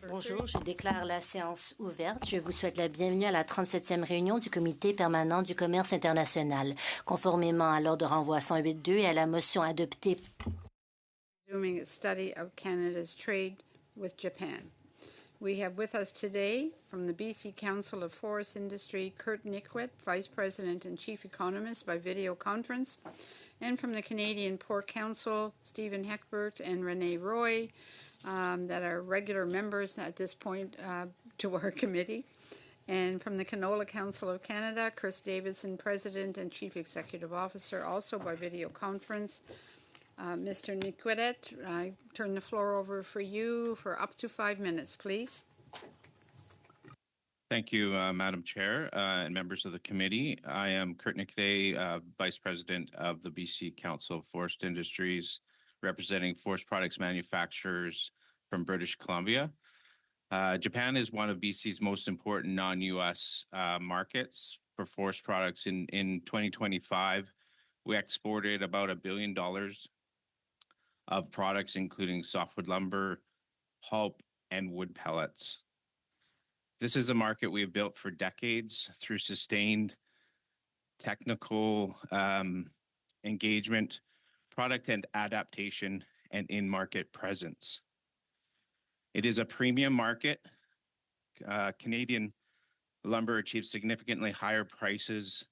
Bonjour, je déclare la séance ouverte. Je vous souhaite la bienvenue à la 37e réunion du Comité permanent du commerce international. Conformément à l'ordre de renvoi 108.2 et à la motion adoptée. Resuming a study of Canada's trade with Japan. We have with us today from the BC Council of Forest Industry, Kurt Nikwet, Vice President and Chief Economist by video conference, and from the Canadian Pork Council, Stephen Heckbert and Renee Roy, that are regular members at this point to our committee. And from the Canola Council of Canada, Chris Davidson, President and Chief Executive Officer, also by video conference. Mr. Nikwet, I turn the floor over for you for up to 5 minutes, please. Thank you, Madam Chair and members of the committee. I am Kurt Nikwet, Vice President of the BC Council of Forest Industries, representing forest products manufacturers from British Columbia. Japan is one of BC's most important non-U.S. markets for forest products. In 2025, we exported about $1 billion of products, including softwood lumber, pulp, and wood pellets. This is a market we have built for decades through sustained technical engagement, product and adaptation, and in-market presence. It is a premium market. Canadian lumber achieves significantly higher prices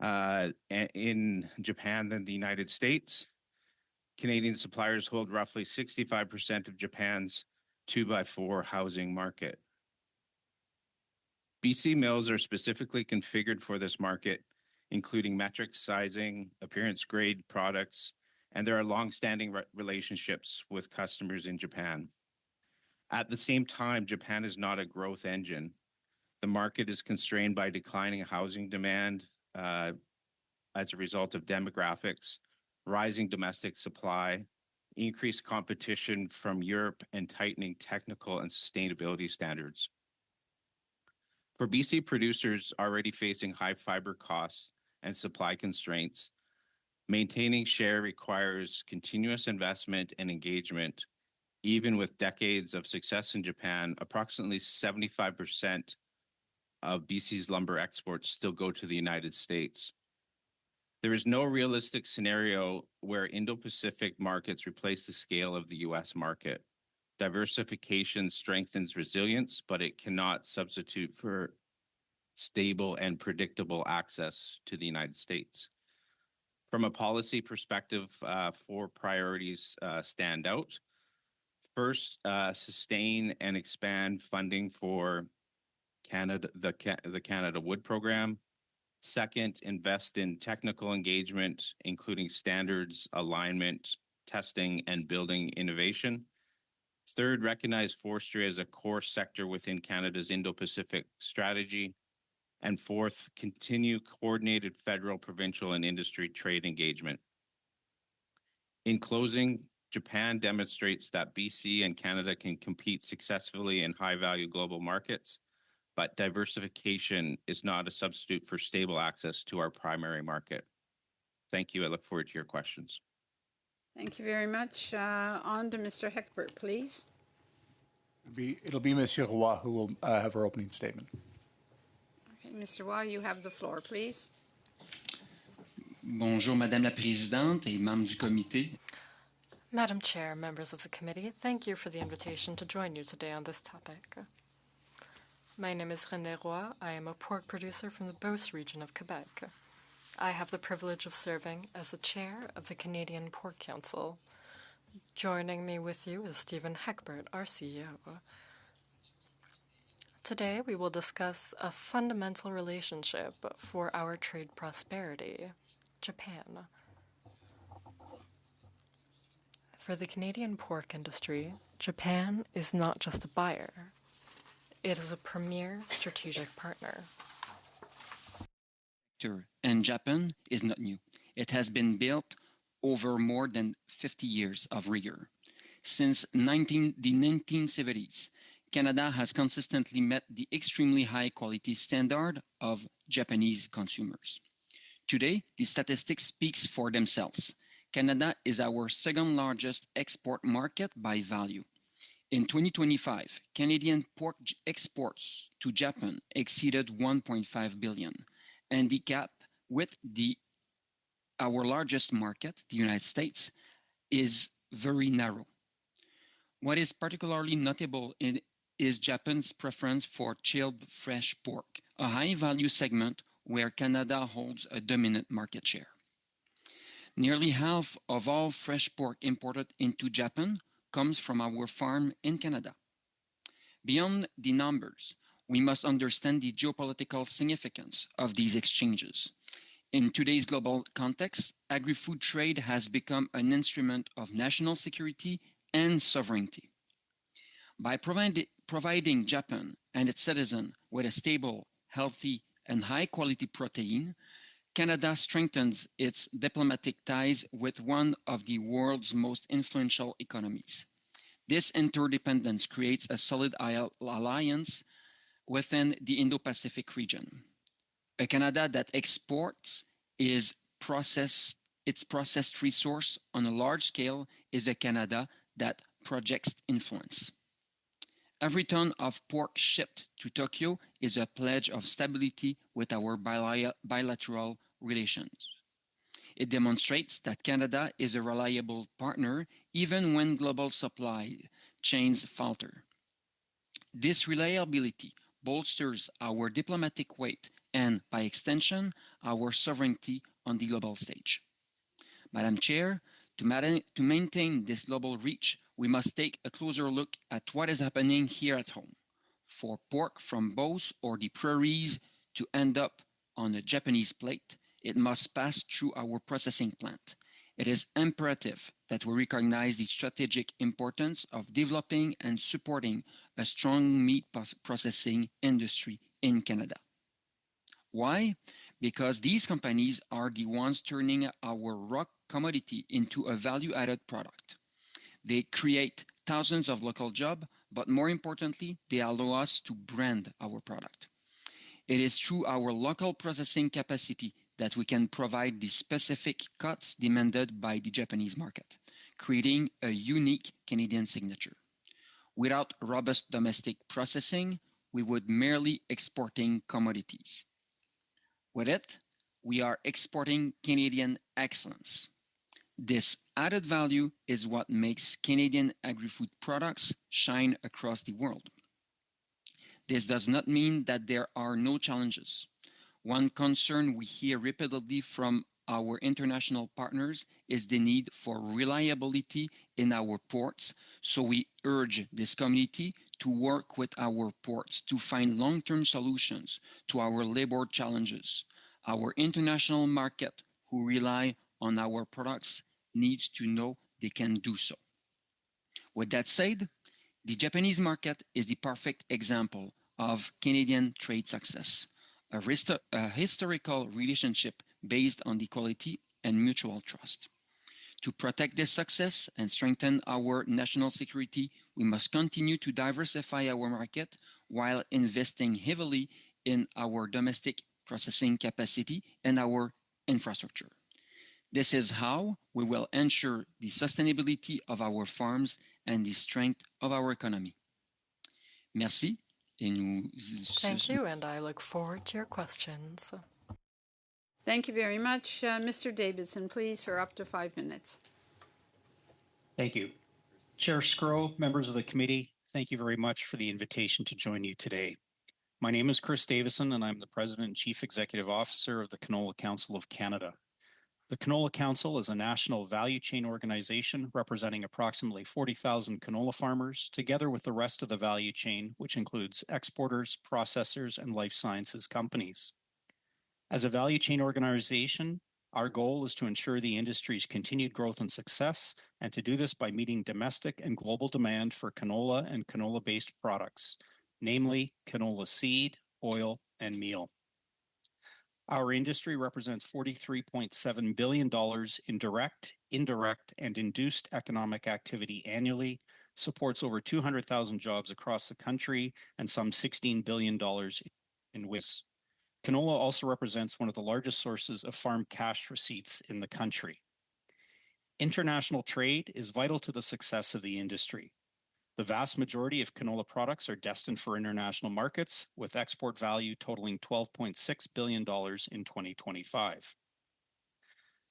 in Japan than the United States. Canadian suppliers hold roughly 65% of Japan's 2x4 housing market. BC mills are specifically configured for this market, including metric sizing, appearance grade products, and there are long-standing relationships with customers in Japan. At the same time, Japan is not a growth engine. The market is constrained by declining housing demand as a result of demographics, rising domestic supply, increased competition from Europe, and tightening technical and sustainability standards. For BC producers already facing high fiber costs and supply constraints, maintaining share requires continuous investment and engagement. Even with decades of success in Japan, approximately 75% of BC's lumber exports still go to the United States. There is no realistic scenario where Indo-Pacific markets replace the scale of the US market. Diversification strengthens resilience, but it cannot substitute for stable and predictable access to the United States. From a policy perspective, 4 priorities stand out. First, sustain and expand funding for Canada, the Canada Wood Program. Second, invest in technical engagement, including standards, alignment, testing, and building innovation. Third, recognize forestry as a core sector within Canada's Indo-Pacific strategy. And fourth, continue coordinated federal, provincial, and industry trade engagement. In closing, Japan demonstrates that BC and Canada can compete successfully in high-value global markets, but diversification is not a substitute for stable access to our primary market. Thank you. I look forward to your questions. Thank you very much. On to Mr. Heckbert, please. It'll be Monsieur Roy who will have our opening statement. Okay, Mr. Roy, you have the floor, please. Bonjour, Madame la Présidente et membres du comité. Madam Chair, members of the committee, thank you for the invitation to join you today on this topic. My name is Renee Roy. I am a pork producer from the Beauce region of Quebec. I have the privilege of serving as the chair of the Canadian Pork Council. Joining me with you is Stephen Heckbert, our CEO. Today, we will discuss a fundamental relationship for our trade prosperity, Japan. For the Canadian pork industry, Japan is not just a buyer. It is a premier strategic partner. And Japan is not new. It has been built over more than 50 years of rigor. Since the 1970s, Canada has consistently met the extremely high quality standard of Japanese consumers. Today, the statistics speak for themselves. Canada is our second largest export market by value. In 2025, Canadian pork exports to Japan exceeded 1.5 billion, and the gap with our largest market, the United States, is very narrow. What is particularly notable is Japan's preference for chilled fresh pork, a high-value segment where Canada holds a dominant market share. Nearly half of all fresh pork imported into Japan comes from our farm in Canada. Beyond the numbers, we must understand the geopolitical significance of these exchanges. In today's global context, agri-food trade has become an instrument of national security and sovereignty. By providing Japan and its citizens with a stable, healthy, and high-quality protein, Canada strengthens its diplomatic ties with one of the world's most influential economies. This interdependence creates a solid alliance within the Indo-Pacific region. A Canada that exports its processed resource on a large scale is a Canada that projects influence. Every ton of pork shipped to Tokyo is a pledge of stability with our bilateral relations. It demonstrates that Canada is a reliable partner even when global supply chains falter. This reliability bolsters our diplomatic weight and, by extension, our sovereignty on the global stage. Madam Chair, to maintain this global reach, we must take a closer look at what is happening here at home. For pork from Beauce or the prairies to end up on a Japanese plate, it must pass through our processing plant. It is imperative that we recognize the strategic importance of developing and supporting a strong meat processing industry in Canada. Why? Because these companies are the ones turning our raw commodity into a value-added product. They create thousands of local jobs, but more importantly, they allow us to brand our product. It is through our local processing capacity that we can provide the specific cuts demanded by the Japanese market, creating a unique Canadian signature. Without robust domestic processing, we would merely exporting commodities. With it, we are exporting Canadian excellence. This added value is what makes Canadian agri-food products shine across the world. This does not mean that there are no challenges. One concern we hear repeatedly from our international partners is the need for reliability in our ports, so we urge this community to work with our ports to find long-term solutions to our labor challenges. Our international market, who rely on our products, needs to know they can do so. With that said, the Japanese market is the perfect example of Canadian trade success, a historical relationship based on equality and mutual trust. To protect this success and strengthen our national security, we must continue to diversify our market while investing heavily in our domestic processing capacity and our infrastructure. This is how we will ensure the sustainability of our farms and the strength of our economy. Merci. Thank you, and I look forward to your questions. Thank you very much. Mr. Davidson, please, for up to 5 minutes. Thank you. Chair Scurll, members of the committee, thank you very much for the invitation to join you today. My name is Chris Davison, and I'm the President and Chief Executive Officer of the Canola Council of Canada. The Canola Council is a national value chain organization representing approximately 40,000 canola farmers, together with the rest of the value chain, which includes exporters, processors, and life sciences companies. As a value chain organization, our goal is to ensure the industry's continued growth and success, and to do this by meeting domestic and global demand for canola and canola-based products, namely canola seed, oil, and meal. Our industry represents $43.7 billion in direct, indirect, and induced economic activity annually, supports over 200,000 jobs across the country, and some $16 billion in WIS. Canola also represents one of the largest sources of farm cash receipts in the country. International trade is vital to the success of the industry. The vast majority of canola products are destined for international markets, with export value totaling $12.6 billion in 2025.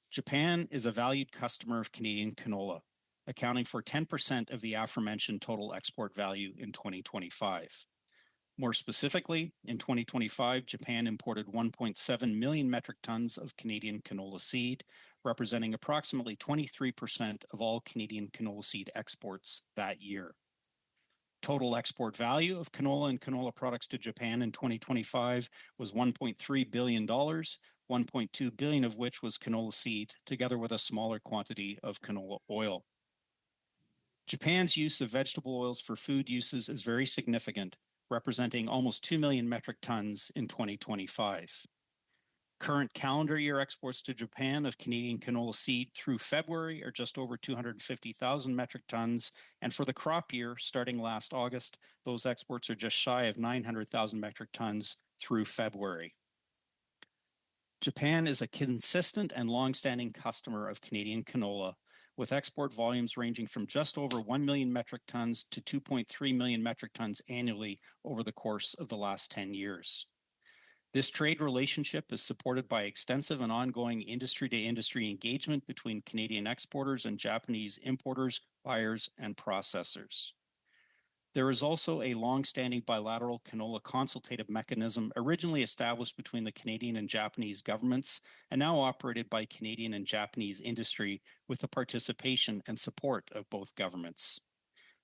Japan is a valued customer of Canadian canola, accounting for 10% of the aforementioned total export value in 2025. More specifically, in 2025, Japan imported 1.7 million metric tons of Canadian canola seed, representing approximately 23% of all Canadian canola seed exports that year. Total export value of canola and canola products to Japan in 2025 was $1.3 billion, $1.2 billion of which was canola seed, together with a smaller quantity of canola oil. Japan's use of vegetable oils for food uses is very significant, representing almost 2 million metric tons in 2025. Current calendar year exports to Japan of Canadian canola seed through February are just over 250,000 metric tons, and for the crop year starting last August, those exports are just shy of 900,000 metric tons through February. Japan is a consistent and long-standing customer of Canadian canola, with export volumes ranging from just over 1 million metric tons to 2.3 million metric tons annually over the course of the last 10 years. This trade relationship is supported by extensive and ongoing industry-to-industry engagement between Canadian exporters and Japanese importers, buyers, and processors. There is also a long-standing bilateral canola consultative mechanism originally established between the Canadian and Japanese governments and now operated by Canadian and Japanese industry with the participation and support of both governments.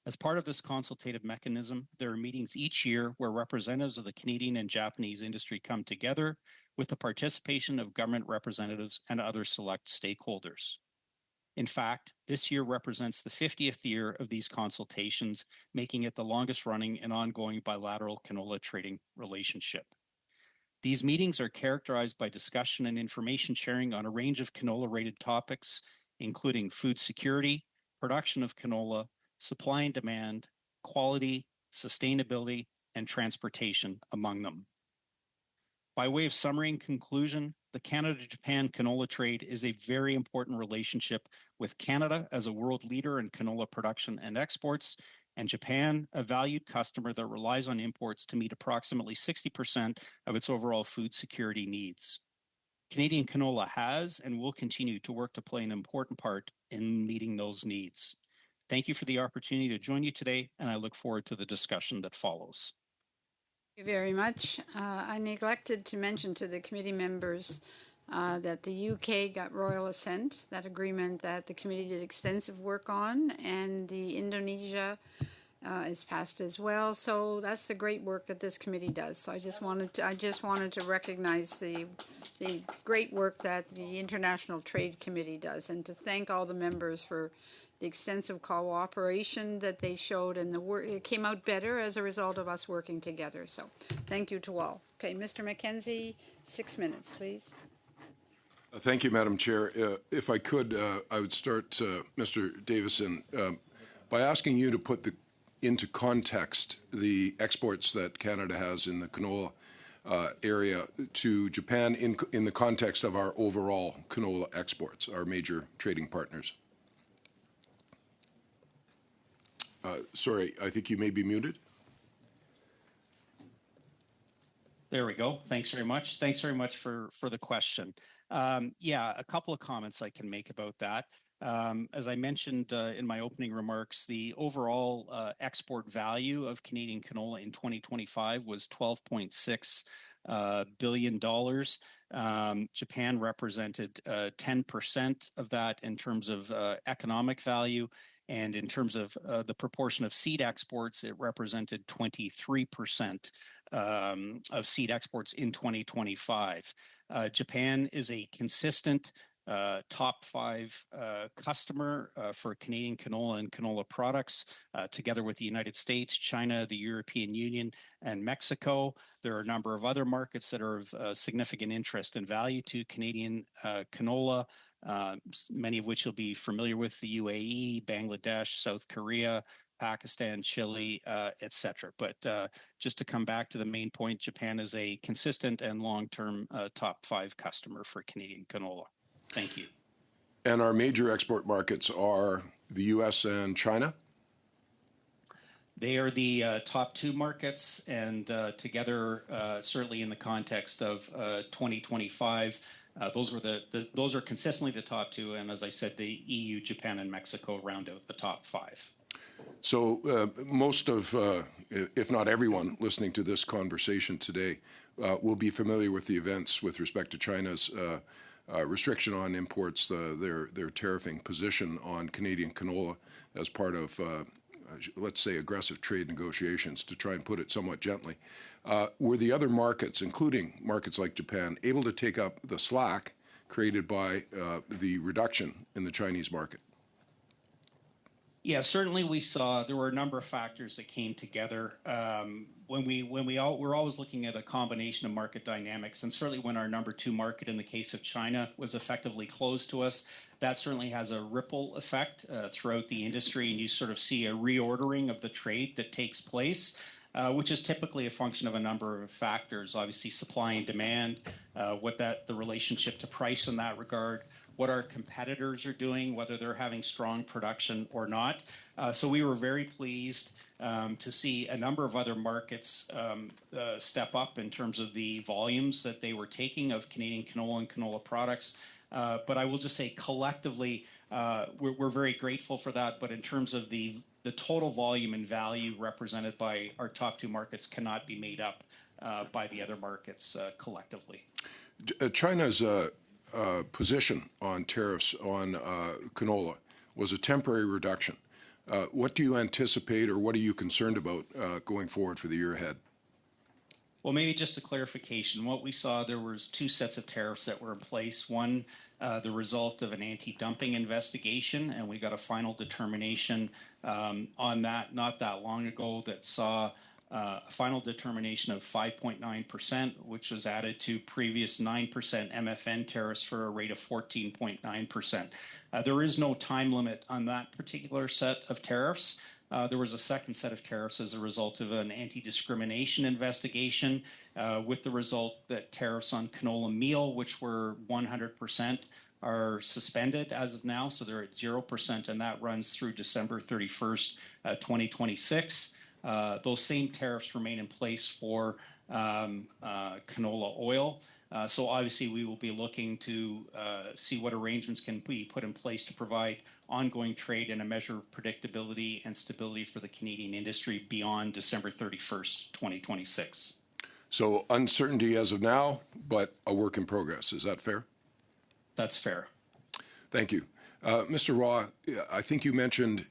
As part of this consultative mechanism, there are meetings each year where representatives of the Canadian and Japanese industry come together with the participation of government representatives and other select stakeholders. In fact, this year represents the 50th year of these consultations, making it the longest running and ongoing bilateral canola trading relationship. These meetings are characterized by discussion and information sharing on a range of canola-related topics, including food security, production of canola, supply and demand, quality, sustainability, and transportation among them. By way of summary and conclusion, the Canada-Japan canola trade is a very important relationship with Canada as a world leader in canola production and exports, and Japan, a valued customer that relies on imports to meet approximately 60% of its overall food security needs. Canadian canola has and will continue to work to play an important part in meeting those needs. Thank you for the opportunity to join you today, and I look forward to the discussion that follows. Thank you very much. I neglected to mention to the committee members that the UK got royal assent, that agreement that the committee did extensive work on, and the Indonesia is passed as well. So that's the great work that this committee does. So I just wanted to recognize the great work that the International Trade Committee does, and to thank all the members for the extensive cooperation that they showed, and the work, it came out better as a result of us working together. So thank you to all. Okay, Mr. McKenzie, 6 minutes, please. Thank you, Madam Chair. If I could, I would start, Mr. Davison, by asking you to put into context the exports that Canada has in the canola area to Japan in the context of our overall canola exports, our major trading partners. Sorry, I think you may be muted. There we go. Thanks very much. Thanks very much for the question. Yeah, a couple of comments I can make about that. As I mentioned in my opening remarks, the overall export value of Canadian canola in 2025 was $12.6 billion. Japan represented 10% of that in terms of economic value. And in terms of the proportion of seed exports, it represented 23% of seed exports in 2025. Japan is a consistent top 5 customer for Canadian canola and canola products, together with the United States, China, the European Union, and Mexico. There are a number of other markets that are of significant interest and value to Canadian canola, many of which you'll be familiar with: the UAE, Bangladesh, South Korea, Pakistan, Chile, etc. But just to come back to the main point, Japan is a consistent and long-term top 5 customer for Canadian canola. Thank you. And our major export markets are the U.S. and China? They are the top two markets, and together, certainly in the context of 2025, those are consistently the top two. And as I said, the EU, Japan, and Mexico round out the top five. So most of, if not everyone, listening to this conversation today will be familiar with the events with respect to China's restriction on imports, their tariffing position on Canadian canola as part of, let's say, aggressive trade negotiations, to try and put it somewhat gently. Were the other markets, including markets like Japan, able to take up the slack created by the reduction in the Chinese market? Yeah, certainly we saw there were a number of factors that came together. We're always looking at a combination of market dynamics, and certainly when our number two market in the case of China was effectively closed to us, that certainly has a ripple effect throughout the industry, and you sort of see a reordering of the trade that takes place, which is typically a function of a number of factors. Obviously, supply and demand, the relationship to price in that regard, what our competitors are doing, whether they're having strong production or not. So we were very pleased to see a number of other markets step up in terms of the volumes that they were taking of Canadian canola and canola products. But I will just say collectively, we're very grateful for that. But in terms of the total volume and value represented by our top two markets cannot be made up by the other markets collectively. China's position on tariffs on canola was a temporary reduction. What do you anticipate, or what are you concerned about going forward for the year ahead? Well, maybe just a clarification. What we saw, there was two sets of tariffs that were in place. One, the result of an anti-dumping investigation, and we got a final determination on that not that long ago that saw a final determination of 5.9%, which was added to previous 9% MFN tariffs for a rate of 14.9%. There is no time limit on that particular set of tariffs. There was a second set of tariffs as a result of an anti-discrimination investigation, with the result that tariffs on canola meal, which were 100%, are suspended as of now. So they're at 0%, and that runs through December 31st, 2026. Those same tariffs remain in place for canola oil. So obviously we will be looking to see what arrangements can be put in place to provide ongoing trade and a measure of predictability and stability for the Canadian industry beyond December 31st, 2026. So uncertainty as of now, but a work in progress. Is that fair? That's fair. Thank you. Mr. Raw, I think you mentioned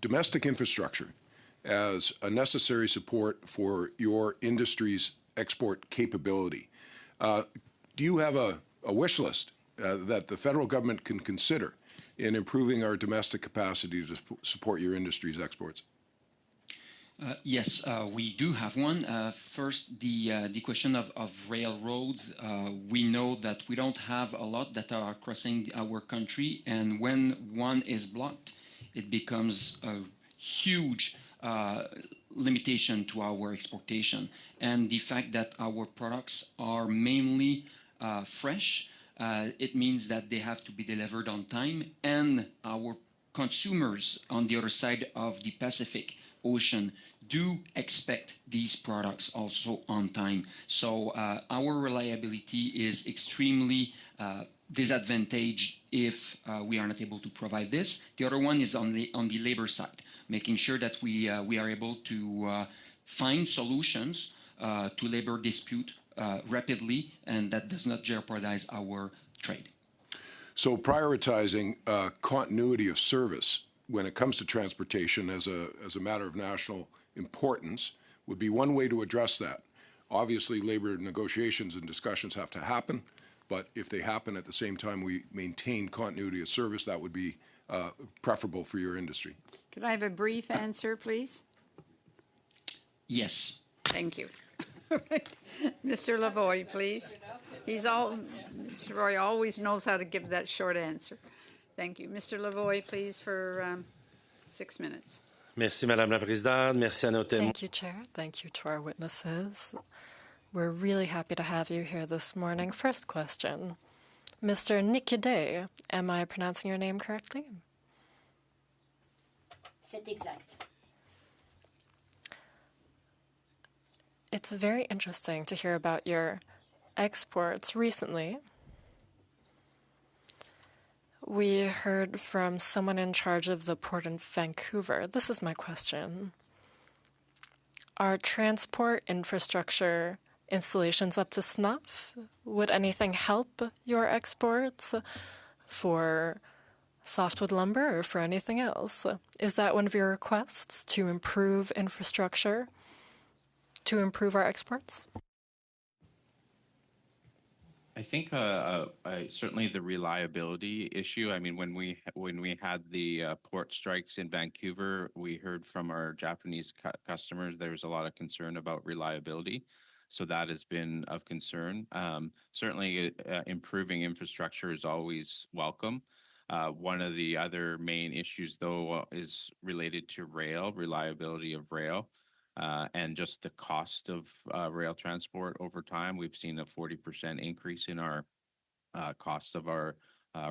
domestic infrastructure as a necessary support for your industry's export capability. Do you have a wish list that the federal government can consider in improving our domestic capacity to support your industry's exports? Yes, we do have one. First, the question of railroads. We know that we don't have a lot that are crossing our country, and when one is blocked, it becomes a huge limitation to our exportation. And the fact that our products are mainly fresh, it means that they have to be delivered on time, and our consumers on the other side of the Pacific Ocean do expect these products also on time. So our reliability is extremely disadvantaged if we are not able to provide this. The other one is on the labor side, making sure that we are able to find solutions to labor dispute rapidly, and that does not jeopardize our trade. So prioritizing continuity of service when it comes to transportation as a matter of national importance would be one way to address that. Obviously, labor negotiations and discussions have to happen, but if they happen at the same time we maintain continuity of service, that would be preferable for your industry. Could I have a brief answer, please? Yes. Thank you. Mr. Lavoie, please. Mr. Roy always knows how to give that short answer. Thank you. Mr. Lavoie, please, for 6 minutes. Merci, Madame la Présidente. Merci à nos témoins. Thank you, Chair. Thank you to our witnesses. We're really happy to have you here this morning. First question. Mr. Nikide, am I pronouncing your name correctly? C'est exact. It's very interesting to hear about your exports recently. We heard from someone in charge of the port in Vancouver. This is my question. Are transport infrastructure installations up to snuff? Would anything help your exports for softwood lumber or for anything else? Is that one of your requests, to improve infrastructure, to improve our exports? I think certainly the reliability issue. I mean, when we had the port strikes in Vancouver, we heard from our Japanese customers there was a lot of concern about reliability. So that has been of concern. Certainly, improving infrastructure is always welcome. One of the other main issues, though, is related to rail, reliability of rail. And just the cost of rail transport over time. We've seen a 40% increase in our cost of our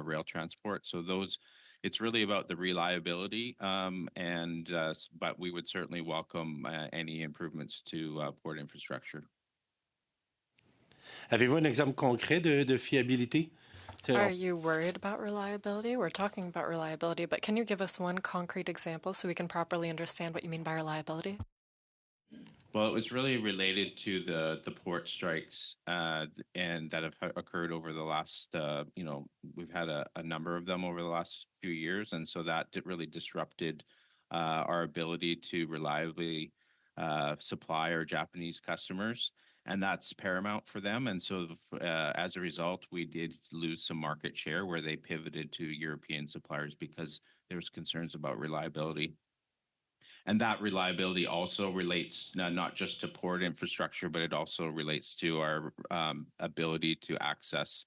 rail transport. So it's really about the reliability, but we would certainly welcome any improvements to port infrastructure. Avez-vous un exemple concret de fiabilité? Are you worried about reliability? We're talking about reliability, but can you give us one concrete example so we can properly understand what you mean by reliability? Well, it was really related to the port strikes and that have occurred over the last, we've had a number of them over the last few years. And so that really disrupted our ability to reliably supply our Japanese customers. And that's paramount for them. And so as a result, we did lose some market share where they pivoted to European suppliers because there was concerns about reliability. And that reliability also relates not just to port infrastructure, but it also relates to our ability to access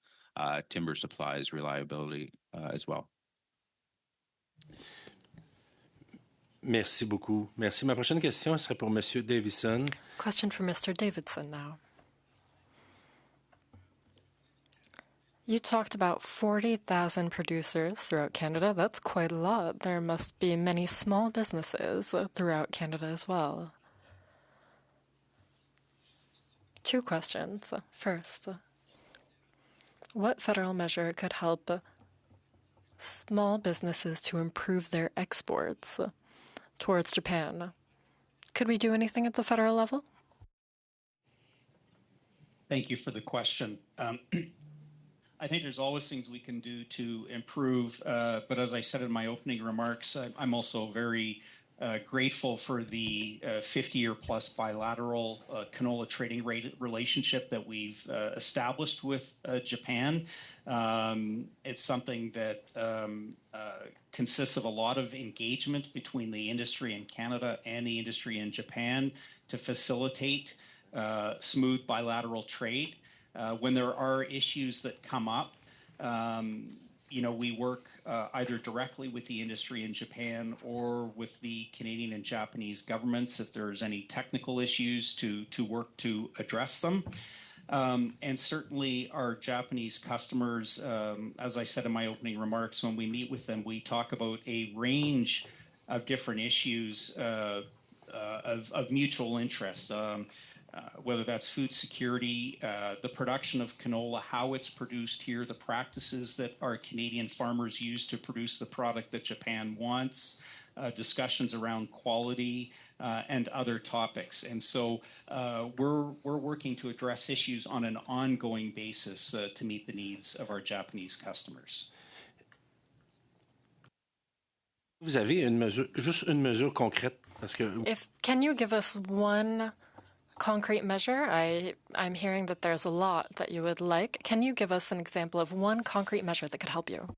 timber supplies reliability as well. Merci beaucoup. Merci. Ma prochaine question serait pour Monsieur Davison. Question for Mr. Davidson now. You talked about 40,000 producers throughout Canada. That's quite a lot. There must be many small businesses throughout Canada as well. Two questions. First, what federal measure could help small businesses to improve their exports towards Japan? Could we do anything at the federal level? Thank you for the question. I think there's always things we can do to improve, but as I said in my opening remarks, I'm also very grateful for the 50-year plus bilateral canola trading relationship that we've established with Japan. It's something that consists of a lot of engagement between the industry in Canada and the industry in Japan to facilitate smooth bilateral trade. When there are issues that come up, we work either directly with the industry in Japan or with the Canadian and Japanese governments if there's any technical issues to work to address them. And certainly our Japanese customers, as I said in my opening remarks, when we meet with them, we talk about a range of different issues of mutual interest. Whether that's food security, the production of canola, how it's produced here, the practices that our Canadian farmers use to produce the product that Japan wants, discussions around quality, and other topics. And so we're working to address issues on an ongoing basis to meet the needs of our Japanese customers. Vous avez juste une mesure concrète parce que. Can you give us one concrete measure? I'm hearing that there's a lot that you would like. Can you give us an example of one concrete measure that could help you?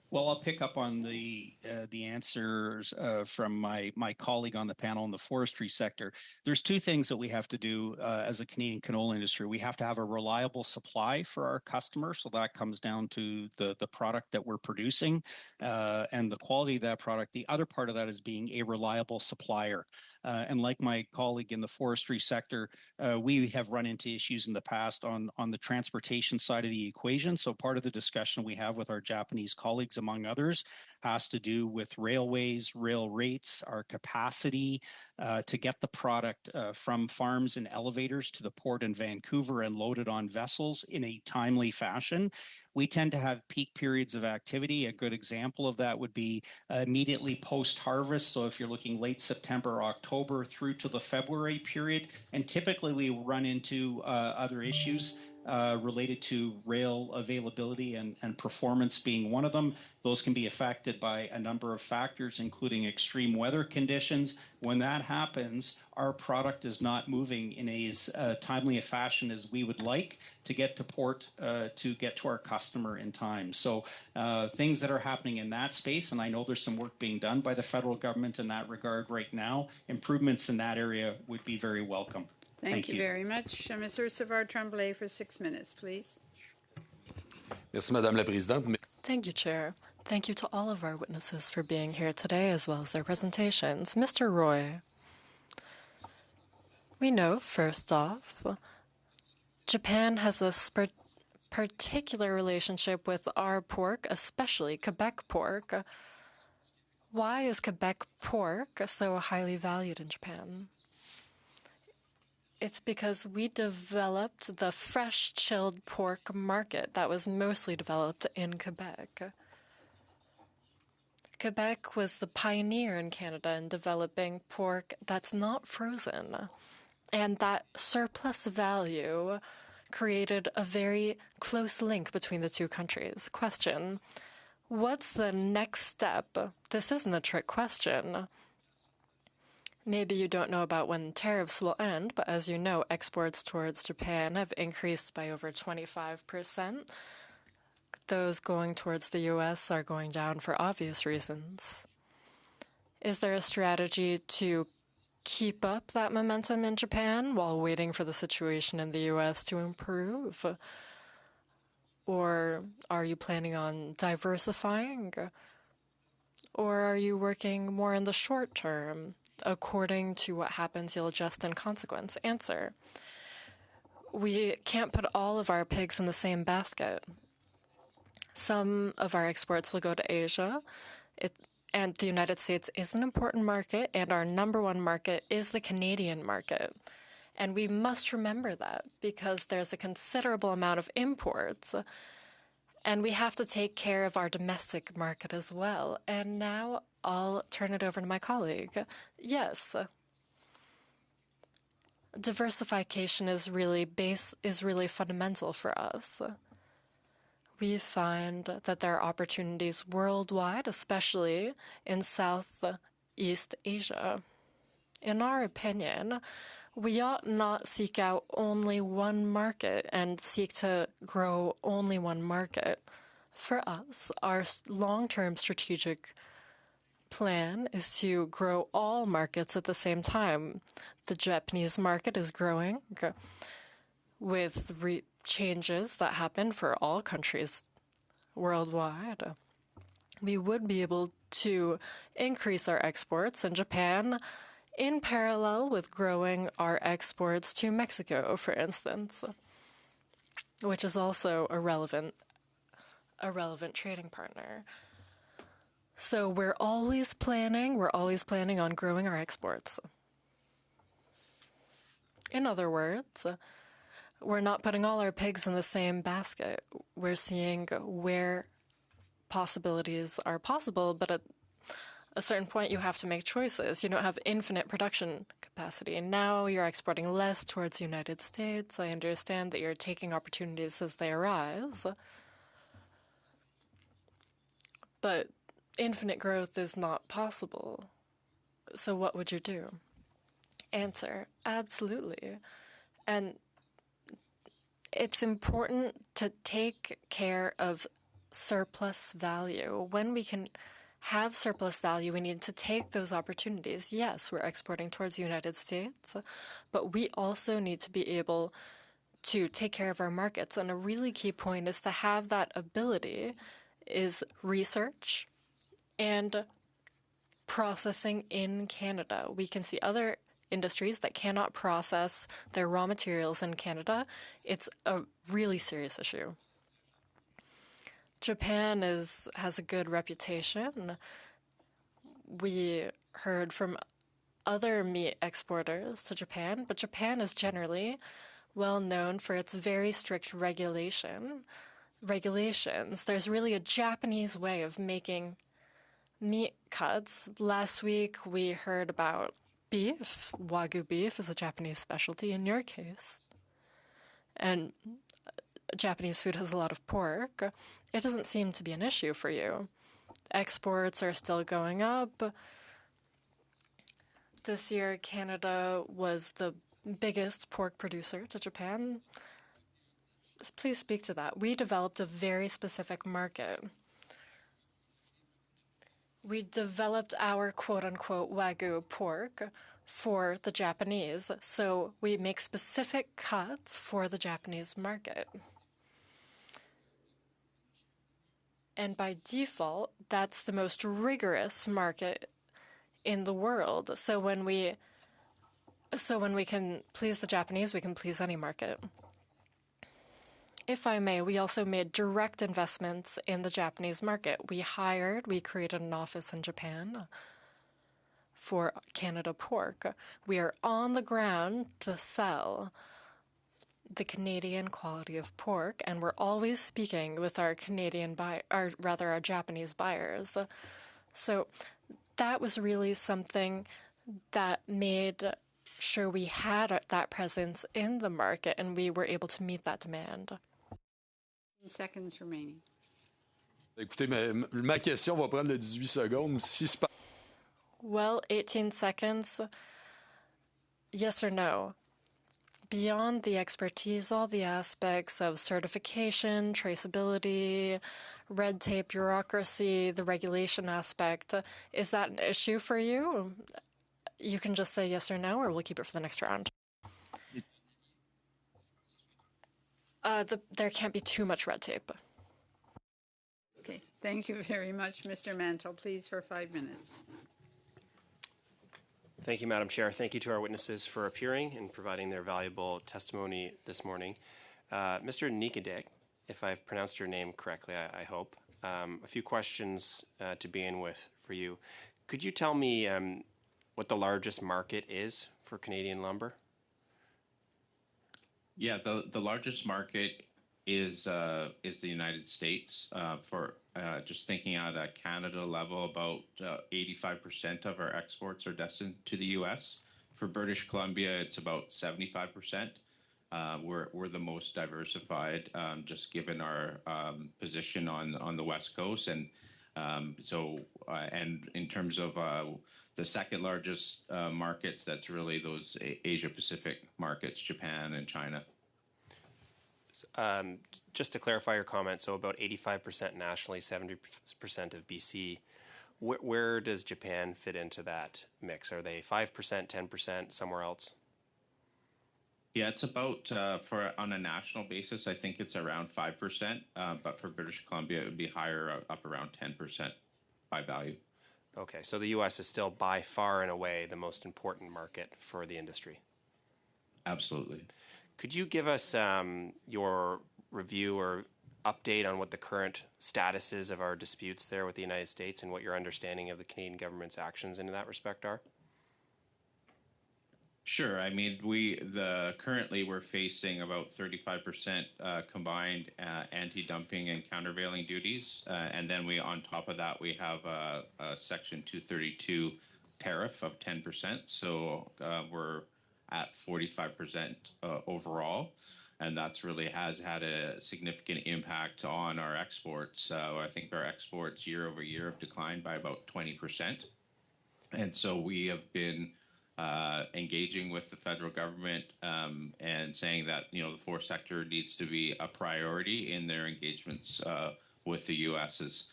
Well, I'll pick up on the answers from my colleague on the panel in the forestry sector. There's two things that we have to do as a Canadian canola industry. We have to have a reliable supply for our customers, so that comes down to the product that we're producing and the quality of that product. The other part of that is being a reliable supplier. And like my colleague in the forestry sector, we have run into issues in the past on the transportation side of the equation. So part of the discussion we have with our Japanese colleagues among others, has to do with railways, rail rates, our capacity to get the product from farms and elevators to the port in Vancouver and load it on vessels in a timely fashion. We tend to have peak periods of activity. A good example of that would be immediately post-harvest. So if you're looking late September, October through to the February period, and typically we run into other issues related to rail availability and performance being one of them. Those can be affected by a number of factors, including extreme weather conditions. When that happens, our product is not moving in as timely a fashion as we would like to get to port to get to our customer in time. So things that are happening in that space, and I know there's some work being done by the federal government in that regard right now, improvements in that area would be very welcome. Thank you very much. Ms. Ursula Tremblay for 6 minutes, please. Merci, Madame la Présidente. Thank you, Chair. Thank you to all of our witnesses for being here today, as well as their presentations. Mr. Roy, we know, first off, Japan has a particular relationship with our pork, especially Quebec pork. Why is Quebec pork so highly valued in Japan? It's because we developed the fresh chilled pork market that was mostly developed in Quebec. Quebec was the pioneer in Canada in developing pork that's not frozen. And that surplus value created a very close link between the two countries. Question, what's the next step? This isn't a trick question. Maybe you don't know about when tariffs will end, but as you know, exports towards Japan have increased by over 25%. Those going towards the U.S. are going down for obvious reasons. Is there a strategy to keep up that momentum in Japan while waiting for the situation in the U.S. to improve? Or are you planning on diversifying? Or are you working more in the short term? According to what happens, you'll adjust in consequence. Answer. We can't put all of our pigs in the same basket. Some of our exports will go to Asia, and the United States is an important market, and our number one market is the Canadian market. And we must remember that because there's a considerable amount of imports, and we have to take care of our domestic market as well. And now I'll turn it over to my colleague. Yes. Diversification is really fundamental for us. We find that there are opportunities worldwide, especially in Southeast Asia. In our opinion, we ought not seek out only one market and seek to grow only one market. For us, our long-term strategic plan is to grow all markets at the same time. The Japanese market is growing with changes that happen for all countries worldwide. We would be able to increase our exports in Japan in parallel with growing our exports to Mexico, for instance, which is also a relevant trading partner. So we're always planning on growing our exports. In other words, we're not putting all our pigs in the same basket. We're seeing where possibilities are possible, but at a certain point you have to make choices. You don't have infinite production capacity. And now you're exporting less towards the United States. I understand that you're taking opportunities as they arise. But infinite growth is not possible. So what would you do? Answer, absolutely. And it's important to take care of surplus value. When we can have surplus value, we need to take those opportunities. Yes, we're exporting towards the United States, but we also need to be able to take care of our markets. And a really key point is to have that ability is research and processing in Canada. We can see other industries that cannot process their raw materials in Canada. It's a really serious issue. Japan has a good reputation. We heard from other meat exporters to Japan, but Japan is generally well known for its very strict regulations. There's really a Japanese way of making meat cuts. Last week we heard about beef. Wagyu beef is a Japanese specialty in your case. And Japanese food has a lot of pork. It doesn't seem to be an issue for you. Exports are still going up. This year, Canada was the biggest pork producer to Japan. Please speak to that. We developed a very specific market. We developed our quote-unquote Wagyu pork for the Japanese, so we make specific cuts for the Japanese market. And by default, that's the most rigorous market in the world. So when we can please the Japanese, we can please any market. If I may, we also made direct investments in the Japanese market. We created an office in Japan for Canada Pork. We are on the ground to sell the Canadian quality of pork, and we're always speaking with our our Japanese buyers. So that was really something that made sure we had that presence in the market, and we were able to meet that demand. Seconds remaining. Écoutez, ma question va prendre le 18 secondes. Well, 18 seconds. Yes or no? Beyond the expertise, all the aspects of certification, traceability, red tape, bureaucracy, the regulation aspect, is that an issue for you? You can just say yes or no, or we'll keep it for the next round. There can't be too much red tape. Okay, thank you very much, Mr. Mantle. Please, for 5 minutes. Thank you, Madam Chair. Thank you to our witnesses for appearing and providing their valuable testimony this morning. Mr. Nikadek, if I've pronounced your name correctly, I hope. A few questions to begin with for you. Could you tell me what the largest market is for Canadian lumber? Yeah, the largest market is the United States. For just thinking at a Canada level, about 85% of our exports are destined to the U.S. For British Columbia, it's about 75%. We're the most diversified, just given our position on the West Coast, and and in terms of the second largest markets, that's really those Asia Pacific markets, Japan and China. Just to clarify your comment, so about 85% nationally, 70% of BC. Where does Japan fit into that mix? Are they 5%, 10%, somewhere else? Yeah, it's about, on a national basis, I think it's around 5%, but for British Columbia, it would be higher, up around 10% by value. Okay, so the U.S. is still by far and away the most important market for the industry. Absolutely. Could you give us your review or update on what the current status is of our disputes there with the United States and what your understanding of the Canadian government's actions in that respect are? Sure. I mean, currently we're facing about 35% combined anti-dumping and countervailing duties, and then on top of that, we have a Section 232 tariff of 10%. So we're at 45% overall, and that's really has had a significant impact on our exports. So I think our exports year over year have declined by about 20%, and so we have been engaging with the federal government and saying that the forest sector needs to be a priority in their engagements with the U.S. as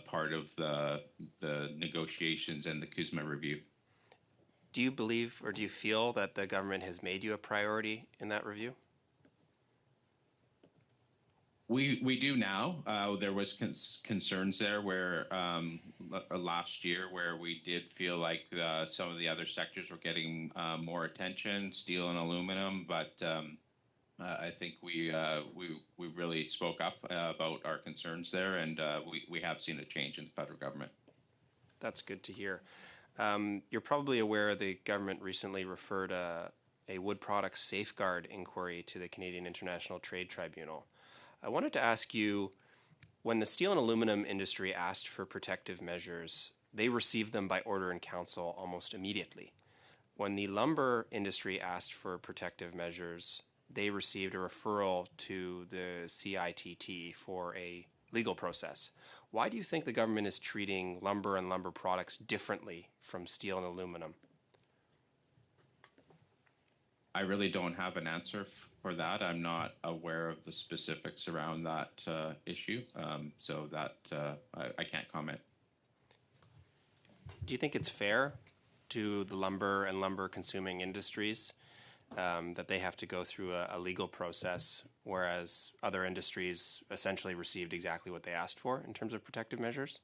part of the negotiations and the CUSMA review. Do you believe or do you feel that the government has made you a priority in that review? We do now. There was concerns there where last year where we did feel like some of the other sectors were getting more attention, steel and aluminum, but I think we really spoke up about our concerns there, and we have seen a change in the federal government. That's good to hear. You're probably aware the government recently referred a wood products safeguard inquiry to the Canadian International Trade Tribunal. I wanted to ask you, when the steel and aluminum industry asked for protective measures, they received them by order in council almost immediately. When the lumber industry asked for protective measures, they received a referral to the CIIT for a legal process. Why do you think the government is treating lumber and lumber products differently from steel and aluminum? I really don't have an answer for that. I'm not aware of the specifics around that issue, so that I can't comment. Do you think it's fair to the lumber and lumber consuming industries that they have to go through a legal process, whereas other industries essentially received exactly what they asked for in terms of protective measures?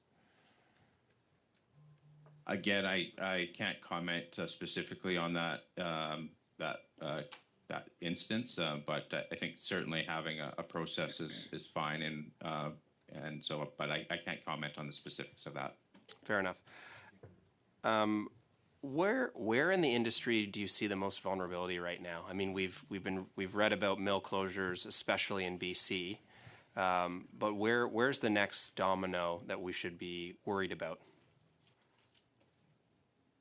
Again, I can't comment specifically on that that instance, but I think certainly having a process is fine, and so, but I can't comment on the specifics of that. Fair enough. Where in the industry do you see the most vulnerability right now? I mean, we've read about mill closures, especially in BC, but where's the next domino that we should be worried about?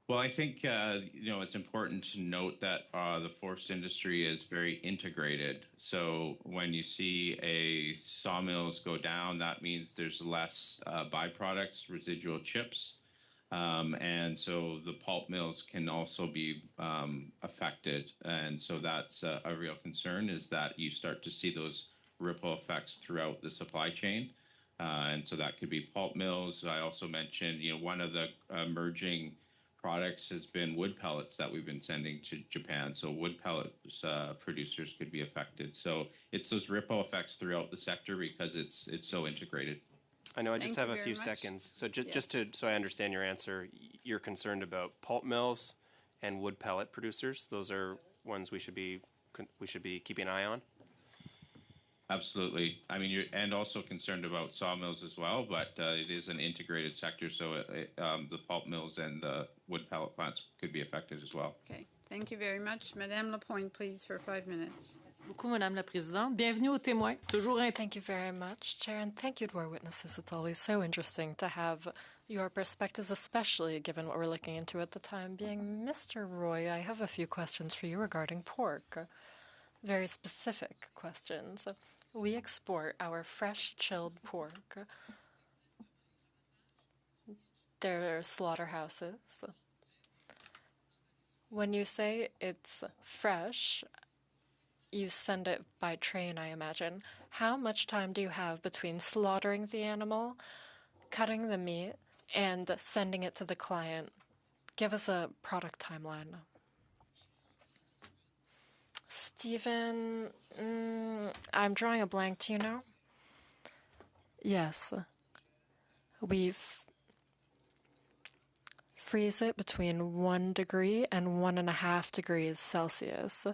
Well, I think it's important to note that the forest industry is very integrated. So when you see a sawmills go down, that means there's less byproducts, residual chips. And so the pulp mills can also be affected. And so that's a real concern, is that you start to see those ripple effects throughout the supply chain. And so that could be pulp mills. I also mentioned, one of the emerging products has been wood pellets that we've been sending to Japan. So wood pellets producers could be affected. So it's those ripple effects throughout the sector because it's so integrated. I know I just have a few seconds. So so I understand your answer, you're concerned about pulp mills and wood pellet producers. Those are ones we should be keeping an eye on. Absolutely. I mean, and also concerned about sawmills as well, but it is an integrated sector, so the pulp mills and the wood pellet plants could be affected as well. Okay. Thank you very much. Madame Lapointe, please, for 5 minutes. Beaucoup, Madame la Présidente. Bienvenue aux témoins. Thank you very much, Chair, and thank you to our witnesses. It's always so interesting to have your perspectives, especially given what we're looking into at the time being. Mr. Roy, I have a few questions for you regarding pork. Very specific questions. We export our fresh chilled pork. There are slaughterhouses. When you say it's fresh, you send it by train, I imagine. How much time do you have between slaughtering the animal, cutting the meat, and sending it to the client? Give us a product timeline. Stephen, I'm drawing a blank. Do you know? Yes. We freeze it between 1 degree and 1.5 degrees Celsius.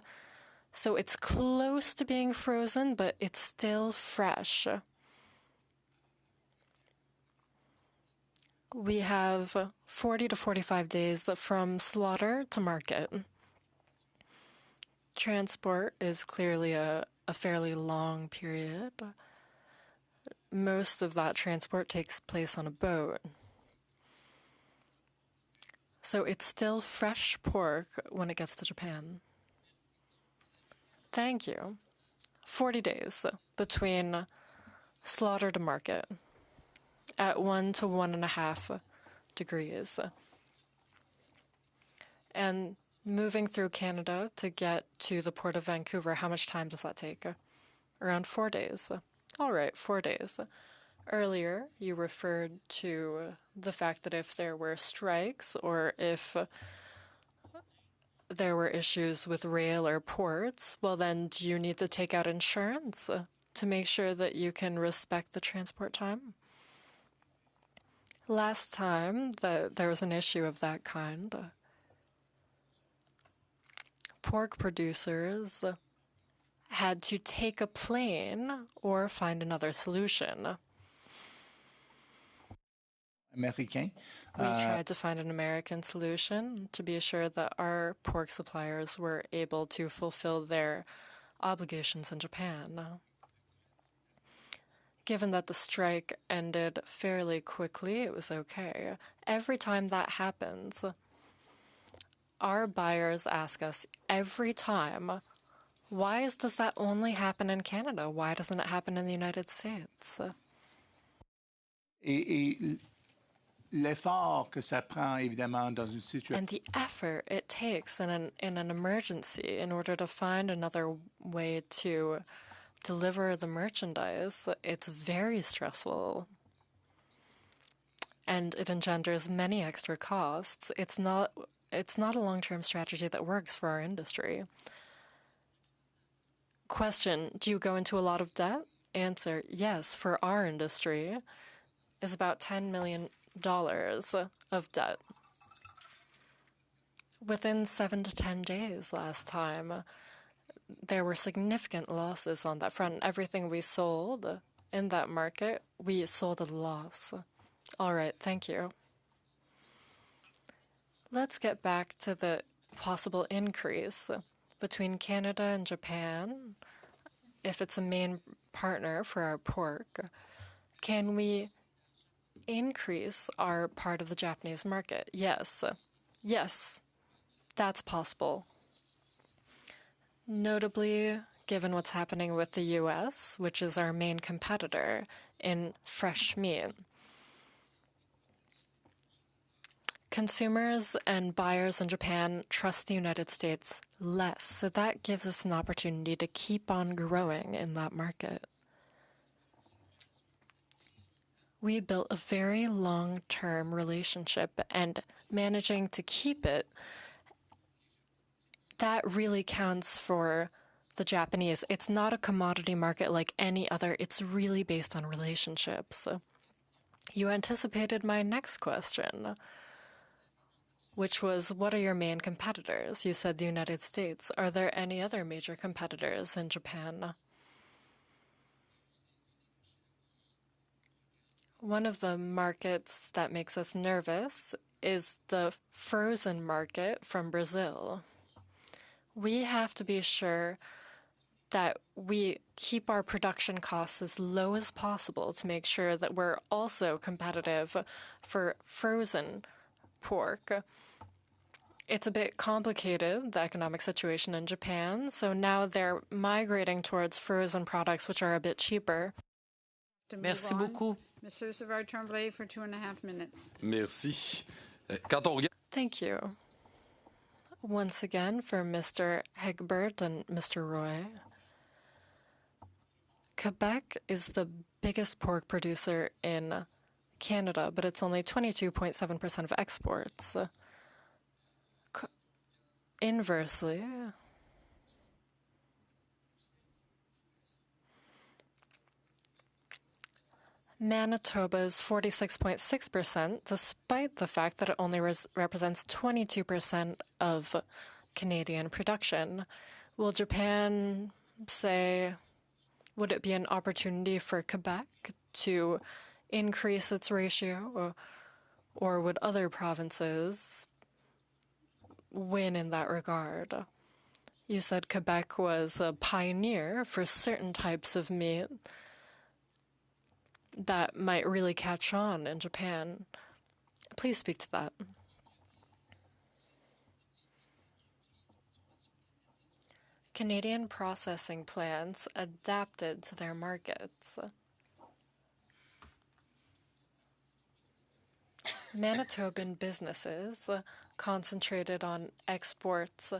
So it's close to being frozen, but it's still fresh. We have 40 to 45 days from slaughter to market. Transport is clearly a fairly long period. Most of that transport takes place on a boat. So it's still fresh pork when it gets to Japan. Thank you. 40 days between slaughter to market at 1 to 1.5 degrees. And moving through Canada to get to the Port of Vancouver, how much time does that take? Around 4 days. All right, 4 days. Earlier, you referred to the fact that if there were strikes or if there were issues with rail or ports, well then do you need to take out insurance to make sure that you can respect the transport time? Last time that there was an issue of that kind, pork producers had to take a plane or find another solution. Américain. We tried to find an American solution to be sure that our pork suppliers were able to fulfill their obligations in Japan. Given that the strike ended fairly quickly, it was okay. Every time that happens, our buyers ask us every time, why does that only happen in Canada? Why doesn't it happen in the United States? L'effort que ça prend, évidemment, dans une situation. And the effort it takes in an emergency in order to find another way to deliver the merchandise, it's very stressful. And it engenders many extra costs. It's not a long-term strategy that works for our industry. Question, do you go into a lot of debt? Answer, yes, for our industry is about $10 million of debt. Within 7 to 10 days last time, there were significant losses on that front. Everything we sold in that market, we sold at a loss. All right, thank you. Let's get back to the possible increase between Canada and Japan. If it's a main partner for our pork, can we increase our part of the Japanese market? Yes. Yes, that's possible. Notably, given what's happening with the U.S., which is our main competitor in fresh meat. Consumers and buyers in Japan trust the United States less, so that gives us an opportunity to keep on growing in that market. We built a very long-term relationship, and managing to keep it, that really counts for the Japanese. It's not a commodity market like any other. It's really based on relationships. You anticipated my next question, which was, what are your main competitors? You said the United States. Are there any other major competitors in Japan? One of the markets that makes us nervous is the frozen market from Brazil. We have to be sure that we keep our production costs as low as possible to make sure that we're also competitive for frozen pork. It's a bit complicated, the economic situation in Japan, so now they're migrating towards frozen products which are a bit cheaper. Merci beaucoup. Mr. Savard-Tremblay for 2.5 minutes. Merci. Thank you. Once again, for Mr. Hegbert and Mr. Roy, Quebec is the biggest pork producer in Canada, but it's only 22.7% of exports. Inversely, Manitoba's 46.6%, despite the fact that it only represents 22% of Canadian production. Will Japan say, would it be an opportunity for Quebec to increase its ratio, or would other provinces win in that regard? You said Quebec was a pioneer for certain types of meat that might really catch on in Japan. Please speak to that. Canadian processing plants adapted to their markets. Manitoban businesses concentrated on exports,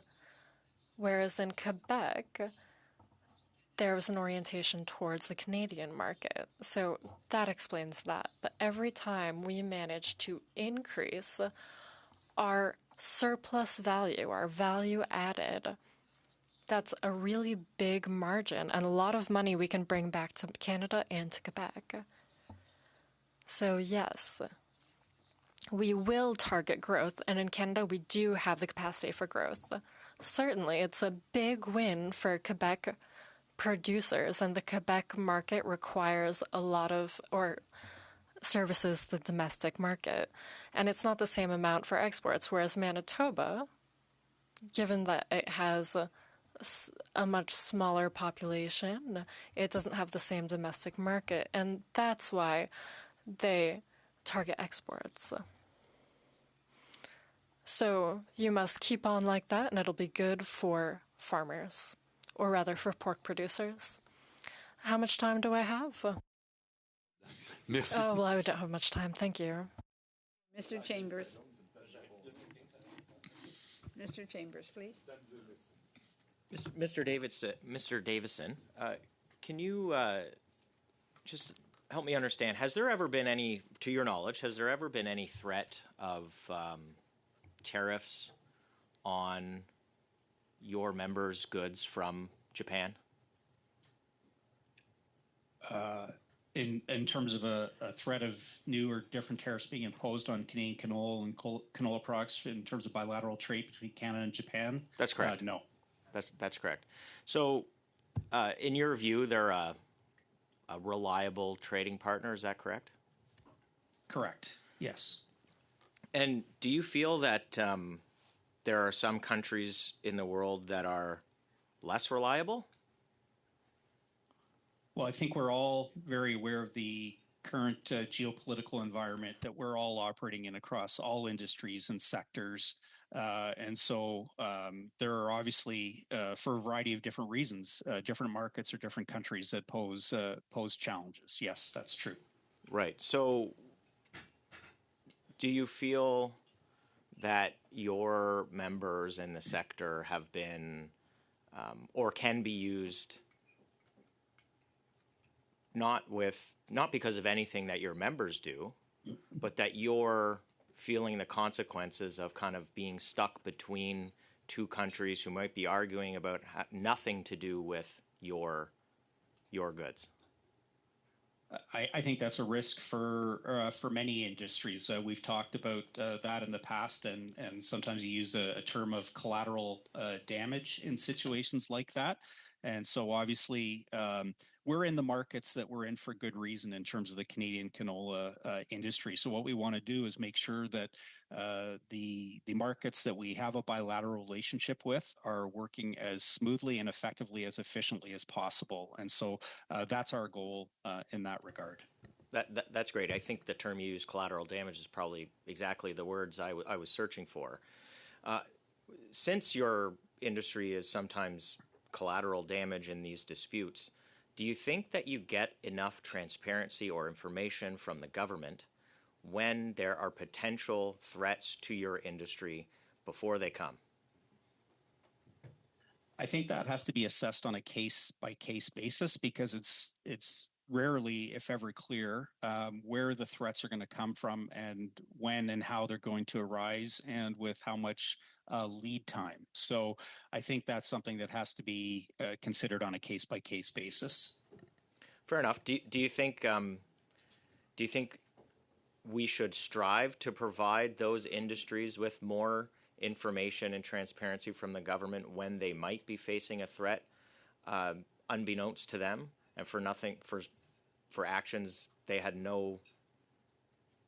whereas in Quebec, there was an orientation towards the Canadian market. So that explains that. But every time we manage to increase our surplus value, our value added, that's a really big margin and a lot of money we can bring back to Canada and to Quebec. So yes, we will target growth, and in Canada we do have the capacity for growth. Certainly, it's a big win for Quebec producers, and the Quebec market requires a lot of, or services the domestic market. And it's not the same amount for exports, whereas Manitoba, given that it has a much smaller population, it doesn't have the same domestic market. And that's why they target exports. So you must keep on like that, and it'll be good for farmers, or rather for pork producers. How much time do I have? Merci. Oh, well, I don't have much time. Thank you. Mr. Chambers. Mr. Chambers, please. Mr. Davison, can you just help me understand, has there ever been any, to your knowledge, has there ever been any threat of tariffs on your members' goods from Japan? In terms of a threat of new or different tariffs being imposed on Canadian canola and canola products in terms of bilateral trade between Canada and Japan? That's correct. No. That's correct. So, in your view, they're a reliable trading partner, is that correct? Correct, yes. And do you feel that there are some countries in the world that are less reliable? Well, I think we're all very aware of the current geopolitical environment that we're all operating in across all industries and sectors. And so there are obviously, for a variety of different reasons, different markets or different countries that pose challenges. Yes, that's true. Right. So do you feel that your members in the sector have been or can be used not because of anything that your members do, but that you're feeling the consequences of kind of being stuck between two countries who might be arguing about nothing to do with your goods? I think that's a risk for many industries. We've talked about that in the past, and sometimes you use a term of collateral damage in situations like that. And so obviously we're in the markets that we're in for good reason in terms of the Canadian canola industry. So what we want to do is make sure that the markets that we have a bilateral relationship with are working as smoothly and effectively as efficiently as possible. And so that's our goal in that regard. That's great. I think the term you use, collateral damage, is probably exactly the words I was searching for. Since your industry is sometimes collateral damage in these disputes, do you think that you get enough transparency or information from the government when there are potential threats to your industry before they come? I think that has to be assessed on a case-by-case basis because it's rarely, if ever, clear where the threats are going to come from and when and how they're going to arise and with how much lead time. So I think that's something that has to be considered on a case-by-case basis. Fair enough. Do you think we should strive to provide those industries with more information and transparency from the government when they might be facing a threat, unbeknownst to them, and for actions they had no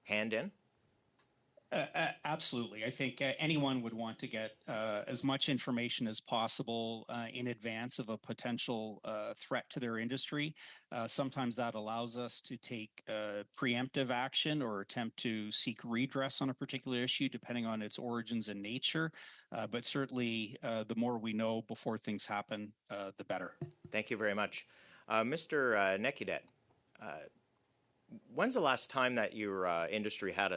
hand in? Absolutely. I think anyone would want to get as much information as possible in advance of a potential threat to their industry. Sometimes that allows us to take preemptive action or attempt to seek redress on a particular issue, depending on its origins and nature. But certainly, the more we know before things happen, the better. Thank you very much. Mr. Nekidet, when's the last time that your industry had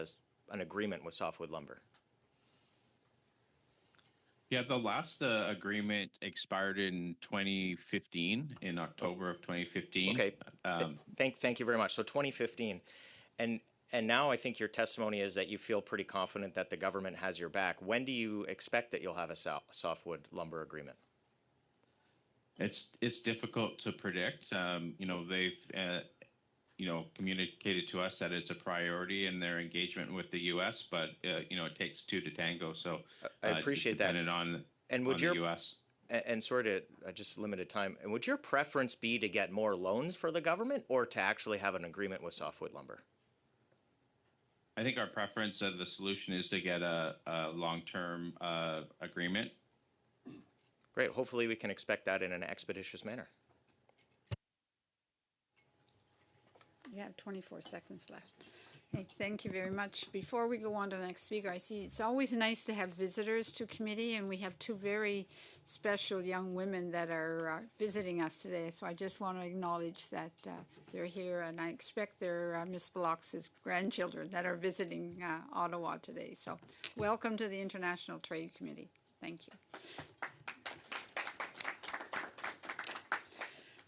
an agreement with Softwood Lumber? Yeah, the last agreement expired in 2015, in October of 2015. Okay, thank you very much. So 2015, and now I think your testimony is that you feel pretty confident that the government has your back. When do you expect that you'll have a Softwood Lumber agreement? It's difficult to predict. They've communicated to us that it's a priority in their engagement with the U.S., but it takes two to tango. So I appreciate that. Dependent on and would the U.S. And sort of just limited time. And would your preference be to get more loans for the government or to actually have an agreement with softwood lumber? I think our preference of the solution is to get a long-term agreement. Great. Hopefully we can expect that in an expeditious manner. You have 24 seconds left. Okay, thank you very much. Before we go on to the next speaker, I see it's always nice to have visitors to committee, and we have two very special young women that are visiting us today. So I just want to acknowledge that they're here, and I expect they're Ms. Bloch's grandchildren that are visiting Ottawa today. So welcome to the International Trade Committee. Thank you.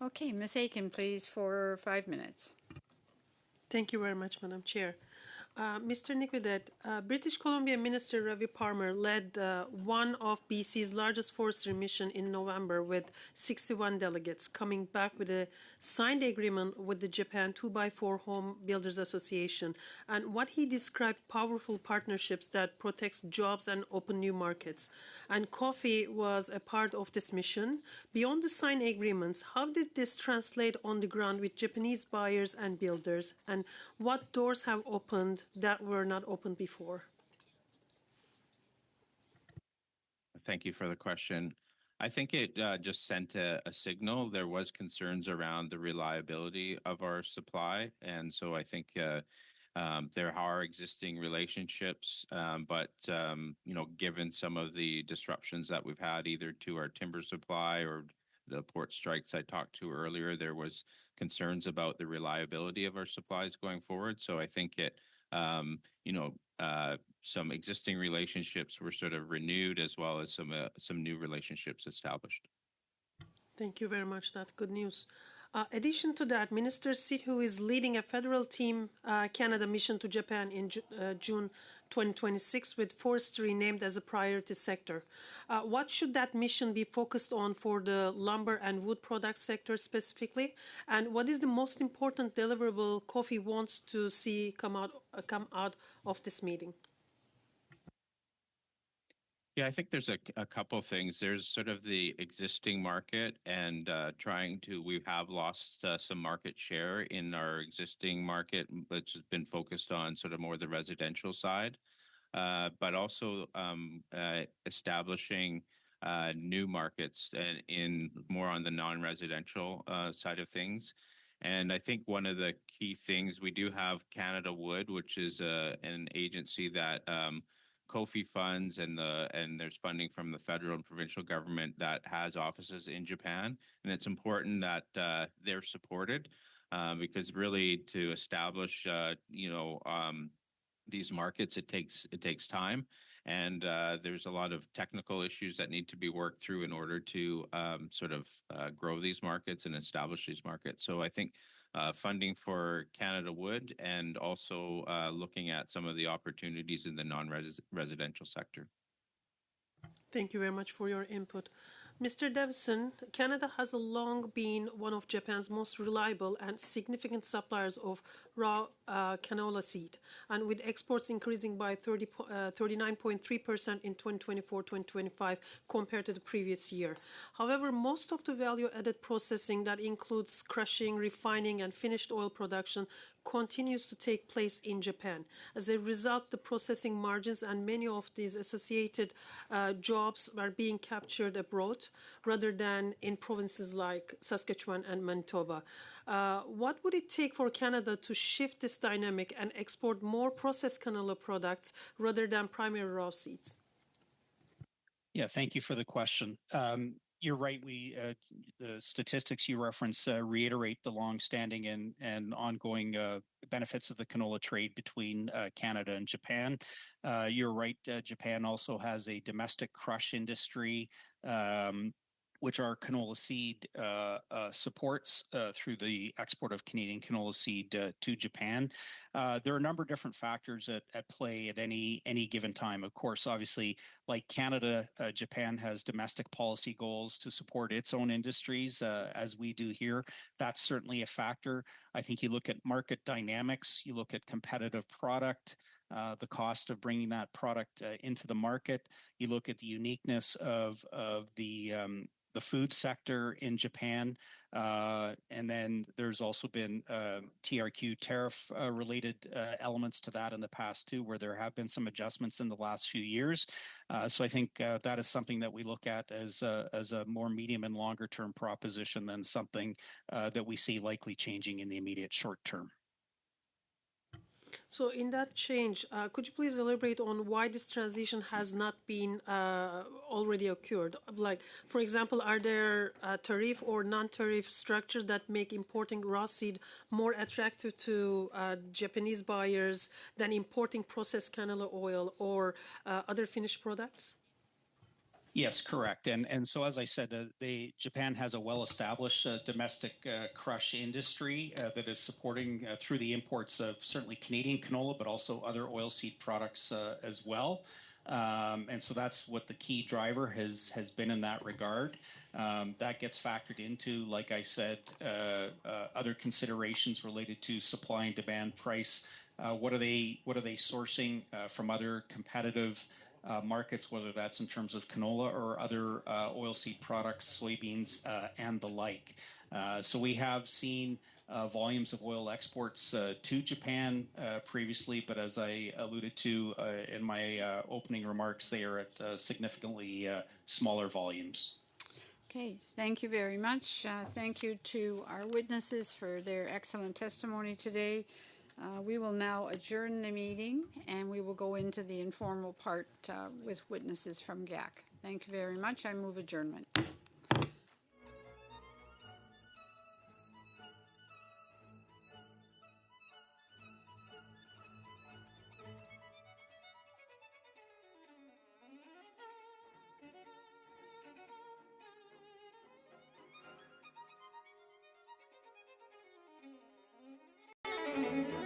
Okay, Ms. Aiken, please, for 5 minutes. Thank you very much, Madam Chair. Mr. Niquidet, British Columbia Minister Ravi Parmar led one of BC's largest forestry mission in November with 61 delegates, coming back with a signed agreement with the Japan 2x4 Home Builders Association, and what he described powerful partnerships that protects jobs and open new markets. And coffee was a part of this mission. Beyond the signed agreements, how did this translate on the ground with Japanese buyers and builders, and what doors have opened that were not open before? Thank you for the question. I think it just sent a signal. There was concerns around the reliability of our supply, and so I think there are existing relationships, but given some of the disruptions that we've had either to our timber supply or the port strikes I talked to earlier, there was concerns about the reliability of our supplies going forward. So I think it some existing relationships were sort of renewed, as well as some new relationships established. Thank you very much. That's good news. Addition to that, Minister CIIT, who is leading a federal team Canada mission to Japan in June 2026 with forestry named as a priority sector. What should that mission be focused on for the lumber and wood product sector specifically? And what is the most important deliverable coffee wants to see come out of this meeting? Yeah, I think there's a couple things. There's sort of the existing market and we have lost some market share in our existing market, which has been focused on sort of more the residential side, but also establishing new markets and in more on the non-residential side of things. And I think one of the key things, we do have Canada Wood, which is an agency that COFI funds, and there's funding from the federal and provincial government that has offices in Japan, and it's important that they're supported because really to establish these markets, it takes time, and there's a lot of technical issues that need to be worked through in order to grow these markets and establish these markets. So I think funding for Canada Wood, and also looking at some of the opportunities in the non-residential sector. Thank you very much for your input. Mr. Davison, Canada has long been one of Japan's most reliable and significant suppliers of raw canola seed, and with exports increasing by 39.3% in 2024-2025 compared to the previous year. However, most of the value-added processing that includes crushing, refining, and finished oil production continues to take place in Japan. As a result, the processing margins and many of these associated jobs are being captured abroad rather than in provinces like Saskatchewan and Manitoba. What would it take for Canada to shift this dynamic and export more processed canola products rather than primary raw seeds? Yeah, thank you for the question. You're right. The statistics you reference reiterate the longstanding and ongoing benefits of the canola trade between Canada and Japan. You're right. Japan also has a domestic crush industry, which our canola seed supports through the export of Canadian canola seed to Japan. There are a number of different factors at play at any given time. Of course, obviously, like Canada, Japan has domestic policy goals to support its own industries, as we do here. That's certainly a factor. I think you look at market dynamics, you look at competitive product, the cost of bringing that product into the market. You look at the uniqueness of the food sector in Japan. And then there's also been TRQ tariff related elements to that in the past too, where there have been some adjustments in the last few years. So I think that is something that we look at as a more medium and longer term proposition than something that we see likely changing in the immediate short term. So in that change, could you please elaborate on why this transition has not been already occurred? Like, for example, are there tariff or non-tariff structures that make importing raw seed more attractive to Japanese buyers than importing processed canola oil or other finished products? Yes, correct. And so, as I said, Japan has a well-established domestic crush industry that is supporting through the imports of certainly Canadian canola, but also other oilseed products as well. And so that's what the key driver has been in that regard. That gets factored into, like I said, other considerations related to supply and demand price. What are they sourcing from other competitive markets, whether that's in terms of canola or other oilseed products, soybeans, and the like. So we have seen volumes of oil exports to Japan previously, but as I alluded to in my opening remarks, they are at significantly smaller volumes. Okay, thank you very much. Thank you to our witnesses for their excellent testimony today. We will now adjourn the meeting and we will go into the informal part with witnesses from GAC. Thank you very much. I move adjournment. Thank you.